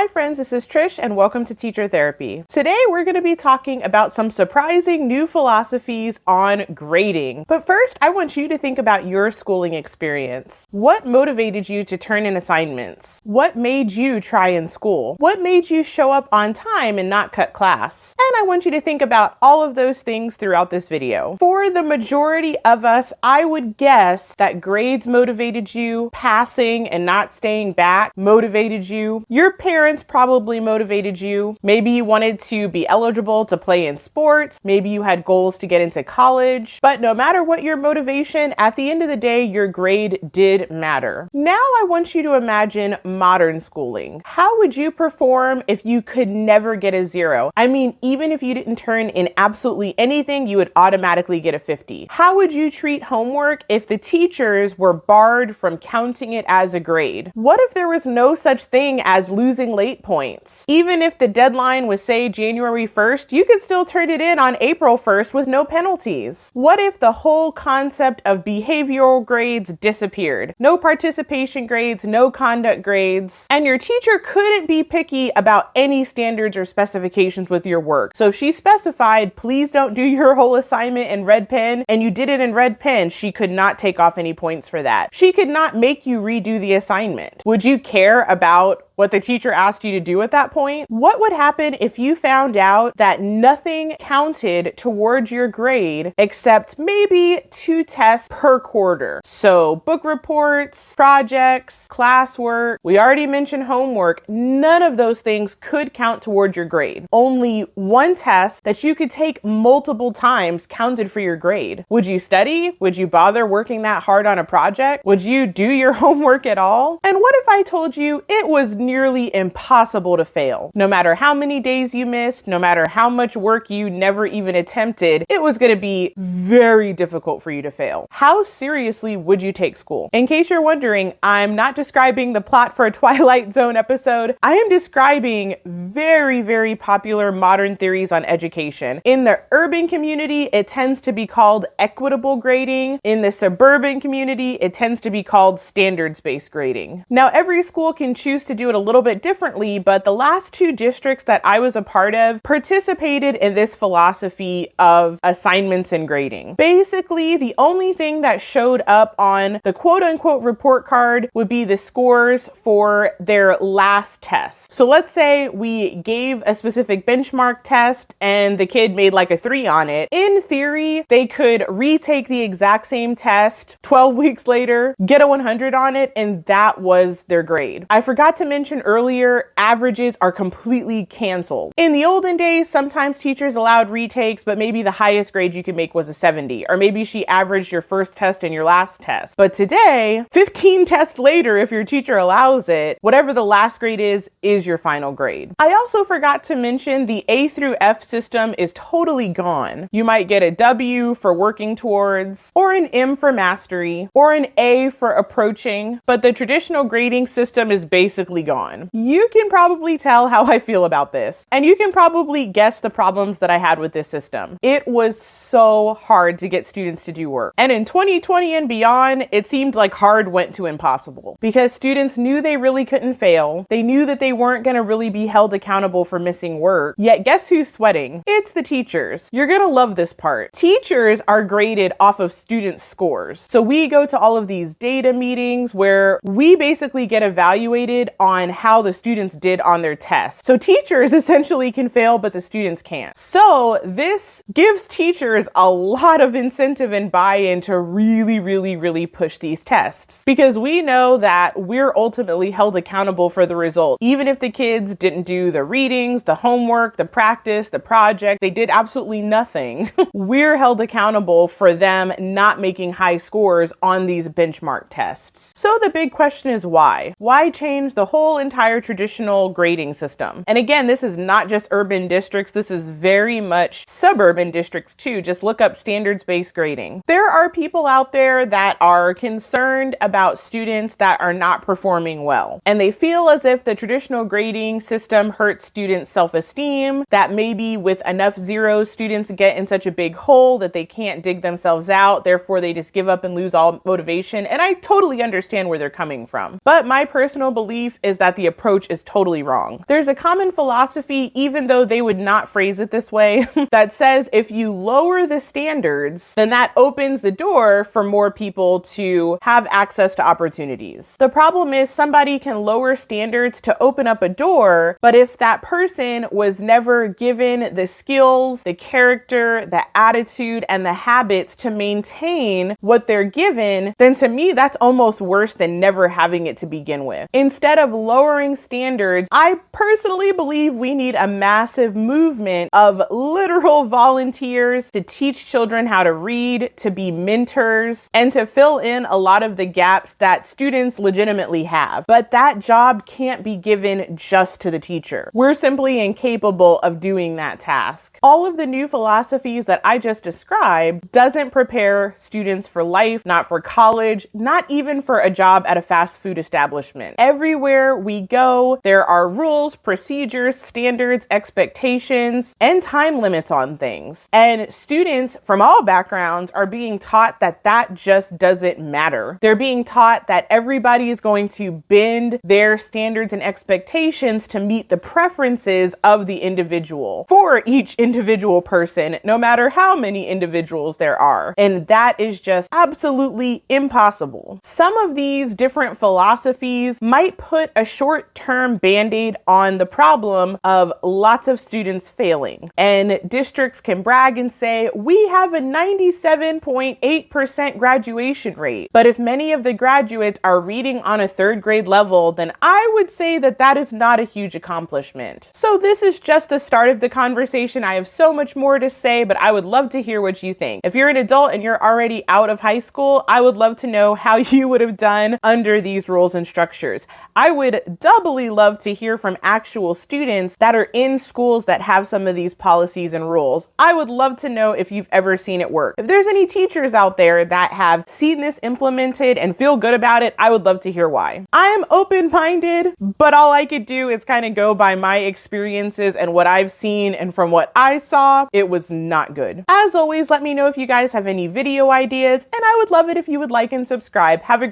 Hi friends, this is Trish and welcome to Teacher Therapy. Today we're going to be talking about some surprising new philosophies on grading. But first, I want you to think about your schooling experience. What motivated you to turn in assignments? What made you try in school? What made you show up on time and not cut class? And I want you to think about all of those things throughout this video. For the majority of us, I would guess that grades motivated you, passing and not staying back motivated you. Your parents probably motivated you. Maybe you wanted to be eligible to play in sports. Maybe you had goals to get into college. But no matter what your motivation, at the end of the day, your grade did matter. Now I want you to imagine modern schooling. How would you perform if you could never get a 0? I mean, even if you didn't turn in absolutely anything, you would automatically get a 50. How would you treat homework if the teachers were barred from counting it as a grade? What if there was no such thing as losing late points? Even if the deadline was, say, January 1st, you could still turn it in on April 1st with no penalties. What if the whole concept of behavioral grades disappeared? No participation grades, no conduct grades, and your teacher couldn't be picky about any standards or specifications with your work. So if she specified, please don't do your whole assignment in red pen, and you did it in red pen, she could not take off any points for that. She could not make you redo the assignment. Would you care about what the teacher asked you to do at that point? What would happen if you found out that nothing counted towards your grade except maybe 2 tests per quarter? So book reports, projects, classwork, we already mentioned homework. None of those things could count towards your grade. Only 1 test that you could take multiple times counted for your grade. Would you study? Would you bother working that hard on a project? Would you do your homework at all? And what if I told you it was nearly impossible to fail? No matter how many days you missed, no matter how much work you never even attempted, it was going to be very difficult for you to fail. How seriously would you take school? In case you're wondering, I'm not describing the plot for a Twilight Zone episode. I am describing very, very popular modern theories on education. In the urban community, it tends to be called equitable grading. In the suburban community, it tends to be called standards-based grading. Now, every school can choose to do it a little bit differently, but the last 2 districts that I was a part of participated in this philosophy of assignments and grading. Basically, the only thing that showed up on the quote-unquote report card would be the scores for their last test. So let's say we gave a specific benchmark test and the kid made like a 3 on it. In theory, they could retake the exact same test 12 weeks later, get a 100 on it, and that was their grade. I forgot to mention earlier, averages are completely canceled. In the olden days, sometimes teachers allowed retakes, but maybe the highest grade you could make was a 70, or maybe she averaged your first test and your last test. But today, 15 tests later, if your teacher allows it, whatever the last grade is your final grade. I also forgot to mention the A through F system is totally gone. You might get a W for working towards, or an M for mastery, or an A for approaching, but the traditional grading system is basically gone. You can probably tell how I feel about this, and you can probably guess the problems that I had with this system. It was so hard to get students to do work. And in 2020 and beyond, it seemed like hard went to impossible because students knew they really couldn't fail. They knew that they weren't going to really be held accountable for missing work. Yet guess who's sweating? It's the teachers. You're going to love this part. Teachers are graded off of students' scores. So we go to all of these data meetings where we basically get evaluated on how the students did on their tests. So teachers essentially can fail, but the students can't. So this gives teachers a lot of incentive and buy-in to really push these tests, because we know that we're ultimately held accountable for the result. Even if the kids didn't do the readings, the homework, the practice, the project, they did absolutely nothing. We're held accountable for them not making high scores on these benchmark tests. So the big question is why? Why change the whole entire traditional grading system? And again, this is not just urban districts. This is very much suburban districts too. Just look up standards-based grading. There are people out there that are concerned about students that are not performing well, and they feel as if the traditional grading system hurts students' self-esteem, that maybe with enough zeros, students get in such a big hole that they can't dig themselves out, therefore they just give up and lose all motivation. And I totally understand where they're coming from. But my personal belief is that the approach is totally wrong. There's a common philosophy, even though they would not phrase it this way, that says if you lower the standards, then that opens the door for more people to have access to opportunities. The problem is somebody can lower standards to open up a door, but if that person was never given the skills, the character, the attitude, and the habits to maintain what they're given, then to me, that's almost worse than never having it to begin with. Instead of lowering standards, I personally believe we need a massive movement of literal volunteers to teach children how to read, to be mentors, and to fill in a lot of the gaps that students legitimately have. But that job can't be given just to the teacher. We're simply incapable of doing that task. All of the new philosophies that I just described doesn't prepare students for life, not for college, not even for a job at a fast food establishment. Everywhere we go, there are rules, procedures, standards, expectations, and time limits on things. And students from all backgrounds are being taught that that just doesn't matter. They're being taught that everybody is going to bend their standards and expectations to meet the preferences of the individual for each individual person, no matter how many individuals there are. And that is just absolutely impossible. Some of these different philosophies might put a short-term band-aid on the problem of lots of students failing. And districts can brag and say, we have a 97.8% graduation rate. But if many of the graduates are reading on a third grade level, then I would say that that is not a huge accomplishment. So this is just the start of the conversation. I have so much more to say, but I would love to hear what you think. If you're an adult and you're already out of high school, I would love to know how you would have done under these rules and structures. I would doubly love to hear from actual students that are in schools that have some of these policies and rules. I would love to know if you've ever seen it work. If there's any teachers out there that have seen this implemented and feel good about it, I would love to hear why. I am open-minded, but all I could do is kind of go by my experiences and what I've seen, and from what I saw, it was not good. As always, let me know if you guys have any video ideas, and I would love it if you would like and subscribe. Have a